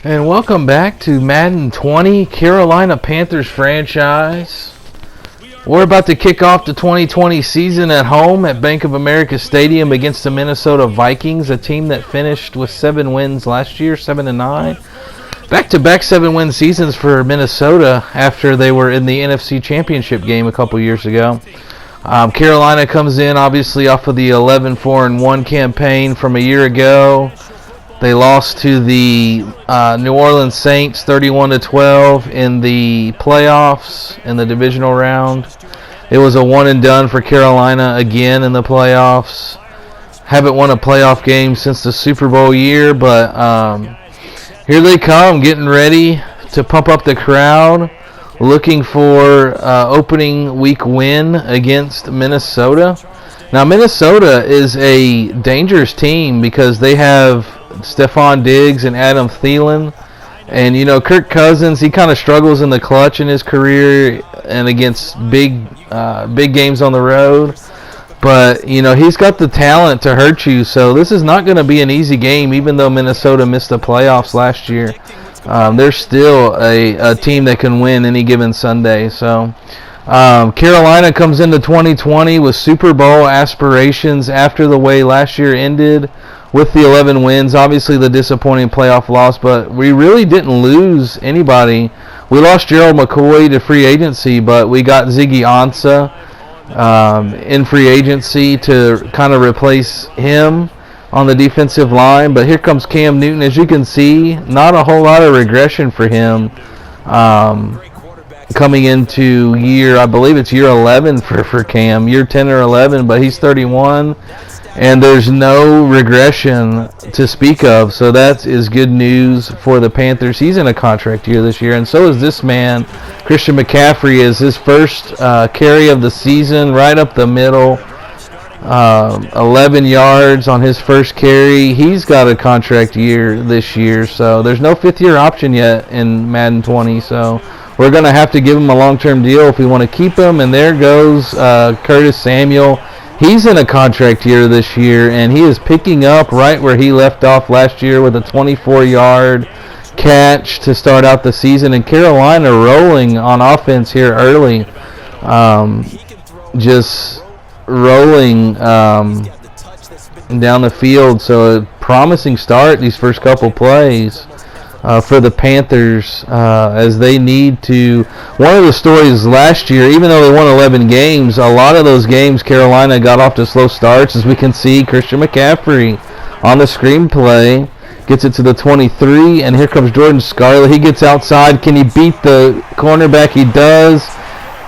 And welcome back to Madden 20, Carolina Panthers franchise. We're about to kick off the 2020 season at home at Bank of America Stadium against the Minnesota Vikings, a team that finished with 7 wins last year, 7-9. Back-to-back 7-win seasons for Minnesota after they were in the NFC Championship game a couple years ago. Carolina comes in obviously off of the 11-4-1 campaign from a year ago. They lost to the New Orleans Saints 31-12 in the playoffs in the divisional round. It was a one and done for Carolina again in the playoffs. Haven't won a playoff game since the Super Bowl year, but here they come, getting ready to pump up the crowd, looking for opening week win against Minnesota. Now, Minnesota is a dangerous team because they have Stephon Diggs and Adam Thielen. And, you know, Kirk Cousins, he kind of struggles in the clutch in his career and against big games on the road. But, you know, he's got the talent to hurt you. So this is not going to be an easy game, even though Minnesota missed the playoffs last year. They're still a team that can win any given Sunday. So Carolina comes into 2020 with Super Bowl aspirations after the way last year ended with the 11 wins. Obviously the disappointing playoff loss, but we really didn't lose anybody. We lost Gerald McCoy to free agency, but we got Ziggy Ansah in free agency to kind of replace him on the defensive line. But here comes Cam Newton. As you can see, not a whole lot of regression for him coming into I believe it's year 11 for Cam, year 10 or 11, but he's 31. And there's no regression to speak of, so that is good news for the Panthers. He's in a contract year this year, and so is this man. Christian McCaffrey is his first carry of the season, right up the middle, 11 yards on his first carry. He's got a contract year this year, so there's no fifth-year option yet in Madden 20, so we're going to have to give him a long-term deal if we want to keep him. And there goes Curtis Samuel. He's in a contract year this year, and he is picking up right where he left off last year with a 24-yard catch to start out the season. And Carolina rolling on offense here early, just rolling down the field. So a promising start these first couple plays for the Panthers as they need to. One of the stories last year, even though they won 11 games, a lot of those games Carolina got off to slow starts. As we can see, Christian McCaffrey on the screenplay gets it to the 23, and here comes Jordan Scarlett. He gets outside. Can he beat the cornerback? He does.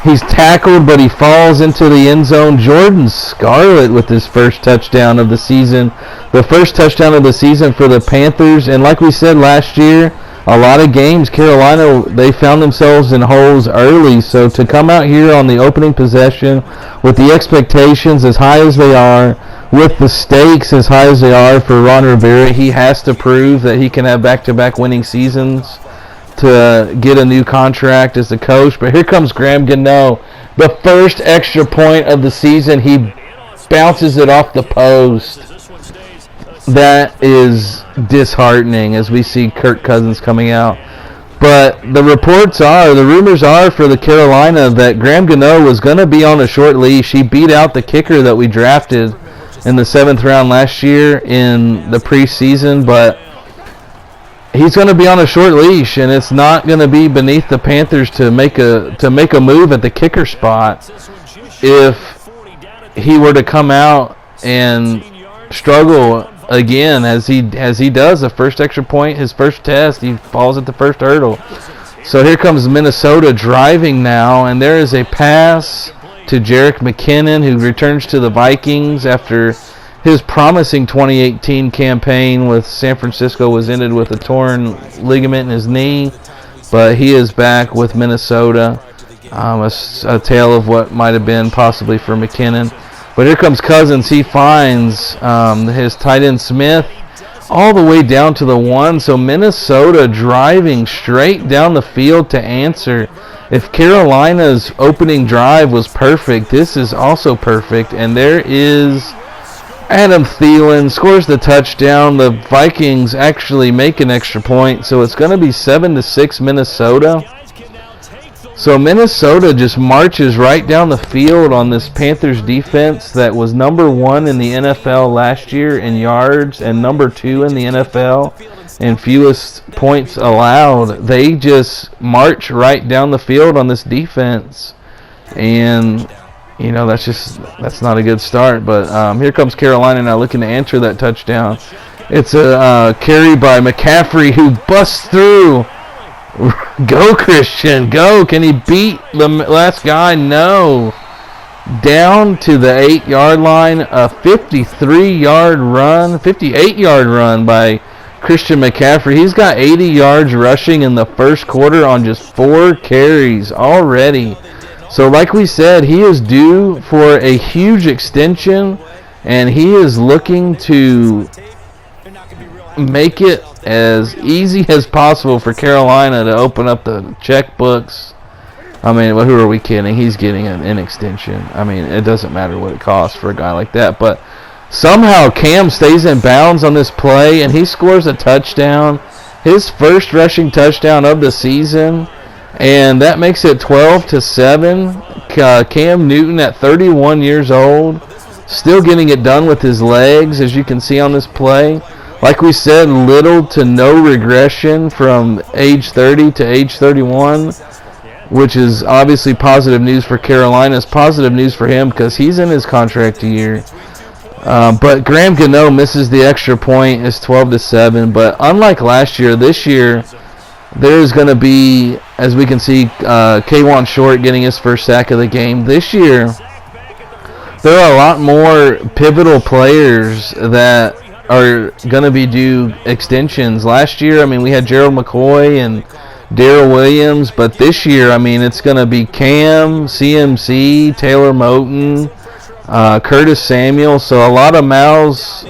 He's tackled, but he falls into the end zone. Jordan Scarlett with his first touchdown of the season. The first touchdown of the season for the Panthers. And like we said last year, a lot of games, Carolina, they found themselves in holes early. So to come out here on the opening possession with the expectations as high as they are, with the stakes as high as they are for Ron Rivera, he has to prove that he can have back-to-back winning seasons to get a new contract as the coach. But here comes Graham Gano. The first extra point of the season, he bounces it off the post. That is disheartening as we see Kirk Cousins coming out. But the rumors are for the Carolina that Graham Gano was going to be on a short leash. He beat out the kicker that we drafted in the 7th round last year in the preseason, but he's going to be on a short leash, and it's not going to be beneath the Panthers to make a move at the kicker spot if he were to come out and struggle again as he does. The first extra point, his first test, he falls at the first hurdle. So here comes Minnesota driving now, and there is a pass to Jerick McKinnon, who returns to the Vikings after his promising 2018 campaign with San Francisco was ended with a torn ligament in his knee, but he is back with Minnesota. A tale of what might have been possibly for McKinnon. But here comes Cousins. He finds his tight end Smith all the way down to the 1. So Minnesota driving straight down the field to answer. If Carolina's opening drive was perfect, this is also perfect. And there is Adam Thielen scores the touchdown. The Vikings actually make an extra point, so it's going to be 7-6 Minnesota. So Minnesota just marches right down the field on this Panthers defense that was number 1 in the NFL last year in yards and number 2 in the NFL in fewest points allowed. They just march right down the field on this defense, and you know that's not a good start. But here comes Carolina now looking to answer that touchdown. It's a carry by McCaffrey who busts through. Go, Christian, go. Can he beat the last guy? No. Down to the 8-yard line. A 58-yard run by Christian McCaffrey. He's got 80 yards rushing in the first quarter on just 4 carries already. So like we said, he is due for a huge extension, and he is looking to make it as easy as possible for Carolina to open up the checkbooks. I mean, who are we kidding? He's getting an extension. I mean, it doesn't matter what it costs for a guy like that. But somehow Cam stays in bounds on this play, and he scores a touchdown. His first rushing touchdown of the season. And that makes it 12-7. Cam Newton at 31 years old, still getting it done with his legs, as you can see on this play. Like we said, little to no regression from age 30 to age 31, which is obviously positive news for Carolina. It's positive news for him because he's in his contract year. But Graham Gano misses the extra point. It's 12-7. But unlike last year, this year there's going to be, as we can see, K'Wan Short getting his first sack of the game. This year, there are a lot more pivotal players that are going to be due extensions. Last year, I mean, we had Gerald McCoy and Darrell Williams, but this year, I mean, it's going to be Cam, CMC, Taylor Moton, Curtis Samuel. So a lot of mouths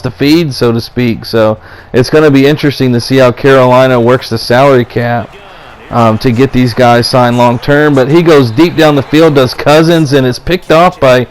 to feed, so to speak. So it's going to be interesting to see how Carolina works the salary cap to get these guys signed long term. But he goes deep down the field, does Cousins, and it's picked off by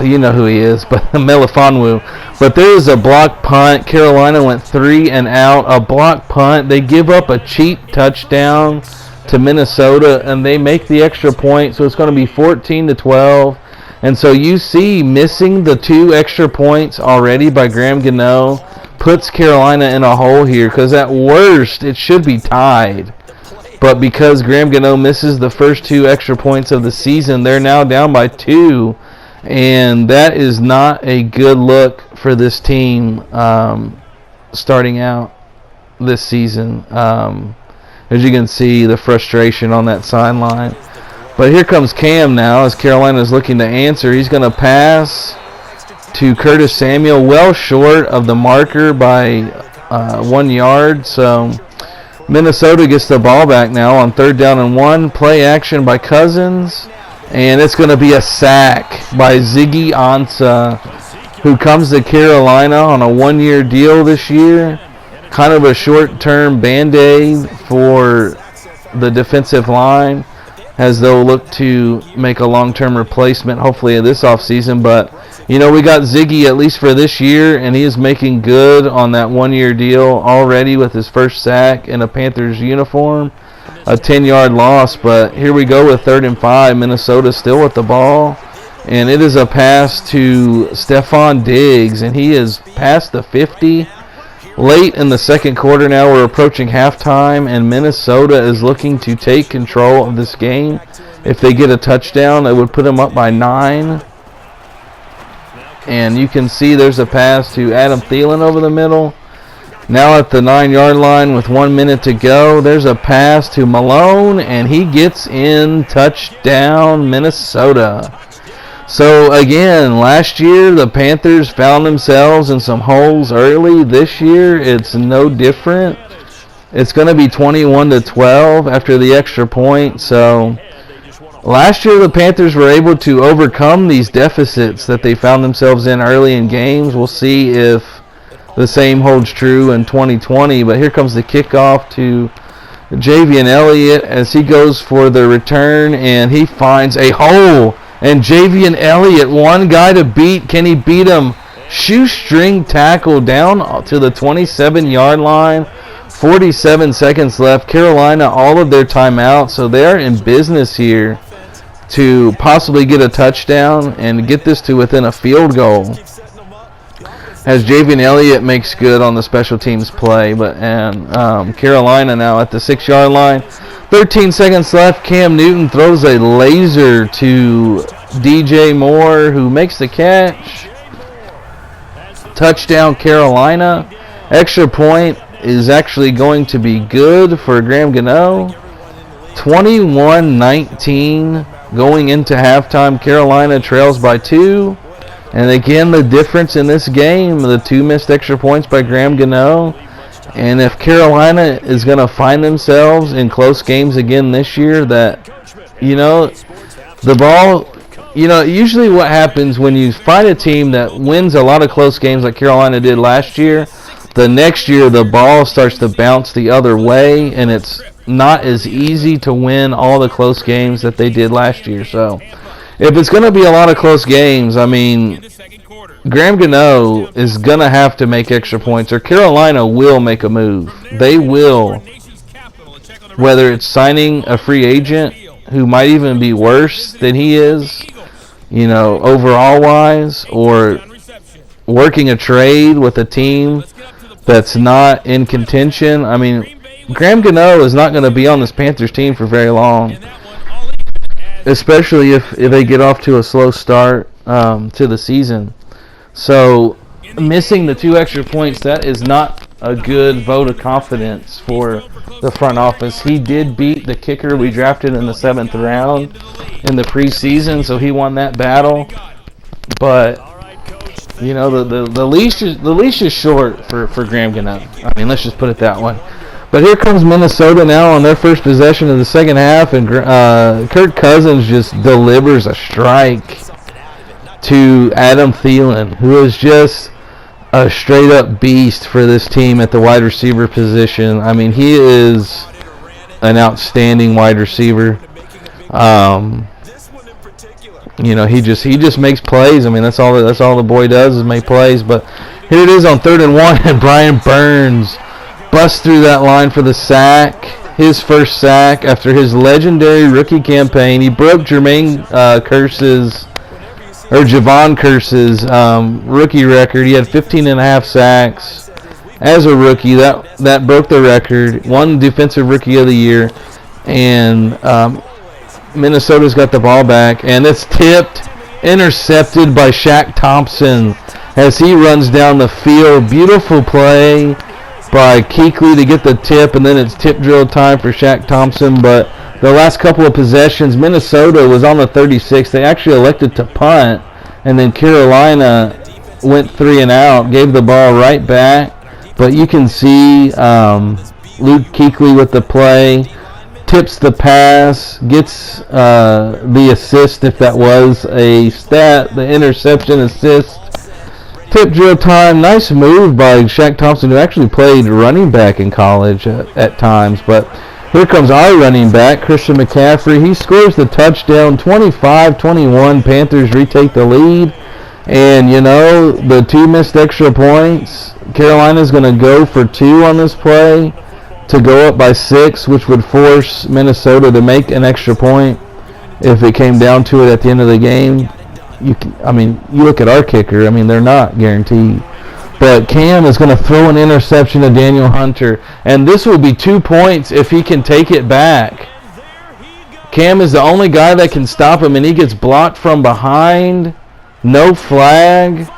you know who he is, but Melifonwu. But there is a block punt. Carolina went 3 and out. A block punt. They give up a cheap touchdown to Minnesota, and they make the extra point. So it's going to be 14-12. And so you see, missing the 2 extra points already by Graham Gano puts Carolina in a hole here, because at worst it should be tied. But because Graham Gano misses the first 2 extra points of the season, they're now down by 2. And that is not a good look for this team starting out this season. As you can see, the frustration on that sideline. But here comes Cam now as Carolina is looking to answer. He's going to pass to Curtis Samuel, well short of the marker by 1 yard. So Minnesota gets the ball back now on 3rd down and 1. Play action by Cousins. And it's going to be a sack by Ziggy Ansah, who comes to Carolina on a 1-year deal this year. Kind of a short-term Band-Aid for the defensive line, as they'll look to make a long-term replacement, hopefully this offseason. But, you know, we got Ziggy at least for this year, and he is making good on that 1-year deal already with his first sack in a Panthers uniform. A 10-yard loss, but here we go with 3rd and 5. Minnesota still with the ball, and it is a pass to Stephon Diggs, and he is past the 50. Late in the second quarter now, we're approaching halftime, and Minnesota is looking to take control of this game. If they get a touchdown, it would put them up by 9. And you can see there's a pass to Adam Thielen over the middle. Now at the 9-yard line with 1 minute to go, there's a pass to Malone, and he gets in. Touchdown, Minnesota. So again, last year the Panthers found themselves in some holes early. This year it's no different. It's going to be 21-12 after the extra point. So last year the Panthers were able to overcome these deficits that they found themselves in early in games. We'll see if the same holds true in 2020, but here comes the kickoff to Javian Elliott as he goes for the return, and he finds a hole. And Javian Elliott, one guy to beat. Can he beat him? Shoestring tackle down to the 27-yard line. 47 seconds left. Carolina, all of their timeouts, so they're in business here to possibly get a touchdown and get this to within a field goal. As Javian Elliott makes good on the special teams play, but Carolina now at the 6-yard line. 13 seconds left. Cam Newton throws a laser to DJ Moore, who makes the catch. Touchdown Carolina. Extra point is actually going to be good for Graham Gano. 21-19 going into halftime. Carolina trails by 2. And again, the difference in this game, the 2 missed extra points by Graham Gano. And if Carolina is going to find themselves in close games again this year, that, the ball, usually what happens when you find a team that wins a lot of close games like Carolina did last year, the next year the ball starts to bounce the other way, and it's not as easy to win all the close games that they did last year. So if it's going to be a lot of close games, Graham Gano is going to have to make extra points, or Carolina will make a move. They will, whether it's signing a free agent who might even be worse than he is, overall-wise, or working a trade with a team that's not in contention. Graham Gano is not going to be on this Panthers team for very long, especially if they get off to a slow start to the season. So missing the 2 extra points, that is not a good vote of confidence for the front office. He did beat the kicker we drafted in the 7th round in the preseason, so he won that battle. But the leash is short for Graham Gano. Let's just put it that way. But here comes Minnesota now on their first possession of the second half, and Kirk Cousins just delivers a strike to Adam Thielen, who is just a straight-up beast for this team at the wide receiver position. He is an outstanding wide receiver. He just makes plays. That's all the boy does is make plays. But here it is on 3rd and 1, and Brian Burns busts through that line for the sack. His first sack after his legendary rookie campaign. He broke Javon Curse's rookie record. He had 15.5 sacks as a rookie. That broke the record. Won Defensive Rookie of the Year. And Minnesota's got the ball back. And it's tipped, intercepted by Shaq Thompson as he runs down the field. Beautiful play by Kuechly to get the tip. And then it's tip drill time for Shaq Thompson. But the last couple of possessions, Minnesota was on the 36. They actually elected to punt, and then Carolina went 3 and out, gave the ball right back. But you can see Luke Kuechly with the play, tips the pass, gets the assist if that was a stat, the interception assist. Tip drill time. Nice move by Shaq Thompson, who actually played running back in college at times. But here comes our running back, Christian McCaffrey. He scores the touchdown, 25-21. Panthers retake the lead. And, the 2 missed extra points. Carolina's going to go for 2 on this play to go up by 6, which would force Minnesota to make an extra point if it came down to it at the end of the game. You look at our kicker. They're not guaranteed. But Cam is going to throw an interception to Daniel Hunter. And this will be 2 points if he can take it back. Cam is the only guy that can stop him, and he gets blocked from behind. No flag.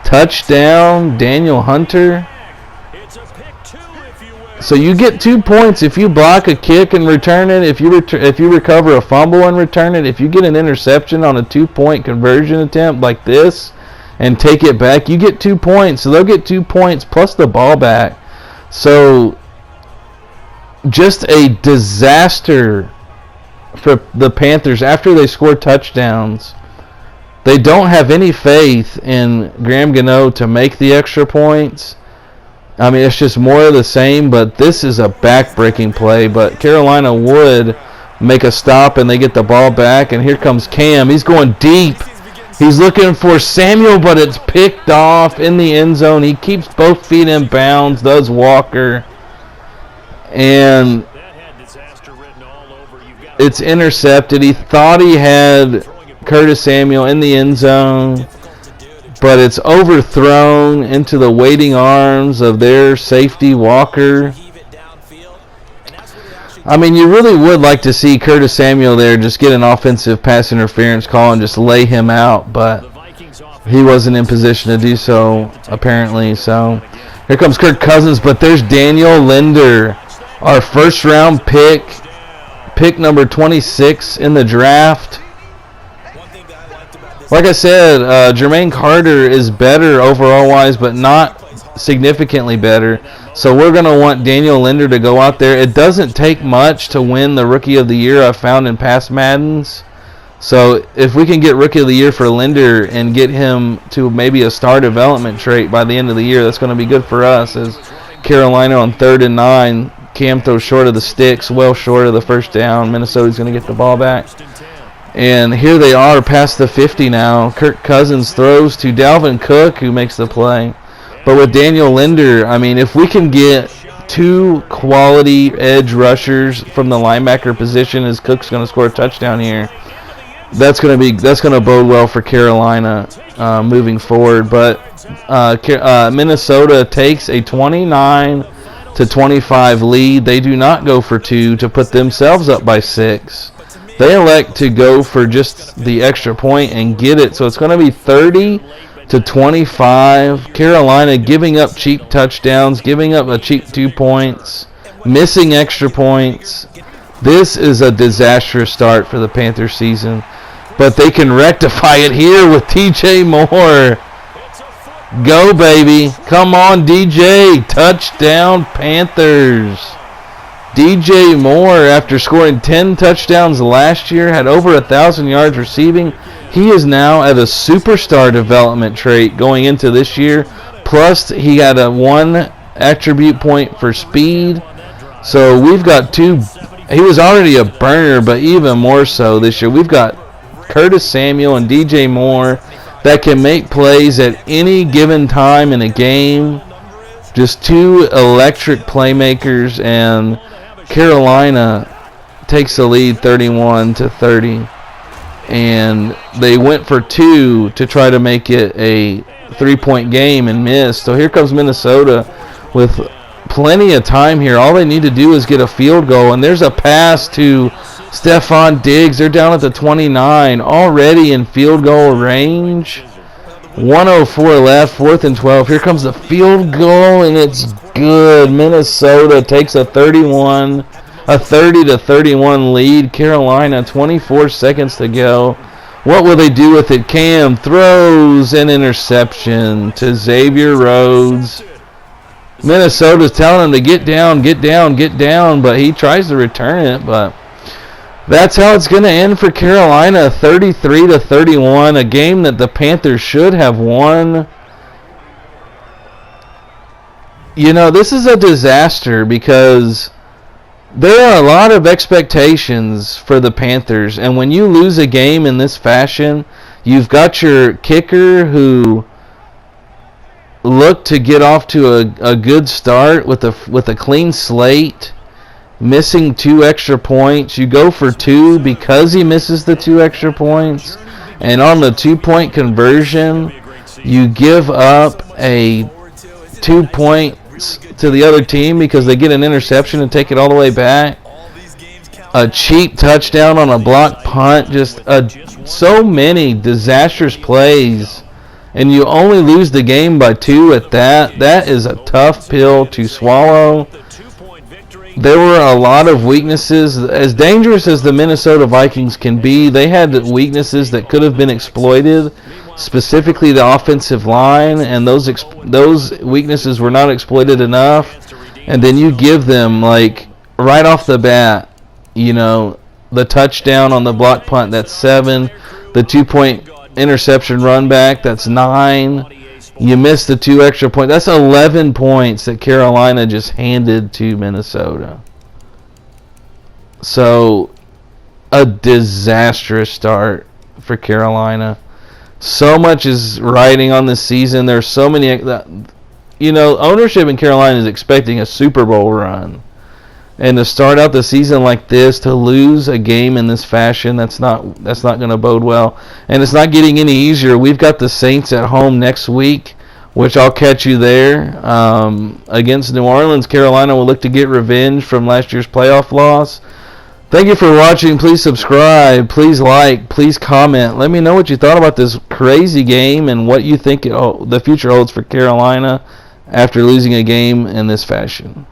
Touchdown, Daniel Hunter. So you get 2 points if you block a kick and return it, if you recover a fumble and return it, if you get an interception on a 2-point conversion attempt like this and take it back, you get 2 points. So they'll get 2 points plus the ball back. So just a disaster for the Panthers after they score touchdowns. They don't have any faith in Graham Gano to make the extra points. I mean, it's just more of the same, but this is a back-breaking play. But Carolina would make a stop, and they get the ball back. And here comes Cam. He's going deep. He's looking for Samuel, but it's picked off in the end zone. He keeps both feet in bounds, does Walker. And it's intercepted. He thought he had Curtis Samuel in the end zone, but it's overthrown into the waiting arms of their safety, Walker. I mean, you really would like to see Curtis Samuel there just get an offensive pass interference call and just lay him out, but he wasn't in position to do so, apparently. So here comes Kirk Cousins, but there's Daniel Linder, our first-round pick number 26 in the draft. Like I said, Jermaine Carter is better overall-wise, but not significantly better. So we're going to want Daniel Linder to go out there. It doesn't take much to win the Rookie of the Year I've found in past Maddens. So if we can get Rookie of the Year for Linder and get him to maybe a star development trait by the end of the year, that's going to be good for us. As Carolina on 3rd and 9, Cam throws short of the sticks, well short of the first down. Minnesota's going to get the ball back. And here they are past the 50 now. Kirk Cousins throws to Dalvin Cook, who makes the play. But with Daniel Linder, I mean, if we can get 2 quality edge rushers from the linebacker position, as Cook's going to score a touchdown here, that's going to bode well for Carolina moving forward. But Minnesota takes a 29-25 lead. They do not go for 2 to put themselves up by 6. They elect to go for just the extra point and get it. So it's going to be 30-25. Carolina giving up cheap touchdowns, giving up a cheap 2 points, missing extra points. This is a disastrous start for the Panthers season. But they can rectify it here with TJ Moore. Go, baby. Come on, DJ. Touchdown, Panthers. DJ Moore, after scoring 10 touchdowns last year, had over 1,000 yards receiving. He is now at a superstar development trait going into this year. Plus, he got a 1 attribute point for speed. So we've got 2. He was already a burner, but even more so this year. We've got Curtis Samuel and DJ Moore that can make plays at any given time in a game. Just 2 electric playmakers, and Carolina takes the lead 31-30. And they went for 2 to try to make it a 3-point game and missed. So here comes Minnesota with plenty of time here. All they need to do is get a field goal. And there's a pass to Stephon Diggs. They're down at the 29, already in field goal range. 104 left, 4th and 12. Here comes the field goal, and it's good. Minnesota takes a 30-31 lead. Carolina, 24 seconds to go. What will they do with it? Cam throws an interception to Xavier Rhodes. Minnesota's telling him to get down, but he tries to return it, but that's how it's going to end for Carolina, 33-31, a game that the Panthers should have won. You know, this is a disaster because there are a lot of expectations for the Panthers, and when you lose a game in this fashion, you've got your kicker who looked to get off to a good start with a clean slate, missing 2 extra points. You go for 2 because he misses the 2 extra points, and on the 2-point conversion, you give up a 2 points to the other team because they get an interception and take it all the way back. A cheap touchdown on a block punt, just so many disastrous plays, and you only lose the game by 2 at that. That is a tough pill to swallow. There were a lot of weaknesses. As dangerous as the Minnesota Vikings can be, they had weaknesses that could have been exploited, specifically the offensive line, and those weaknesses were not exploited enough. And then you give them, like, right off the bat, you know, the touchdown on the block punt, that's 7. The 2-point interception run back, that's 9. You missed the 2 extra points. That's 11 points that Carolina just handed to Minnesota. So, a disastrous start for Carolina. So much is riding on this season. There's so many, ownership in Carolina is expecting a Super Bowl run. And to start out the season like this, to lose a game in this fashion, that's not going to bode well. And it's not getting any easier. We've got the Saints at home next week, which I'll catch you there. Against New Orleans, Carolina will look to get revenge from last year's playoff loss. Thank you for watching. Please subscribe. Please like. Please comment. Let me know what you thought about this crazy game and what you think the future holds for Carolina after losing a game in this fashion.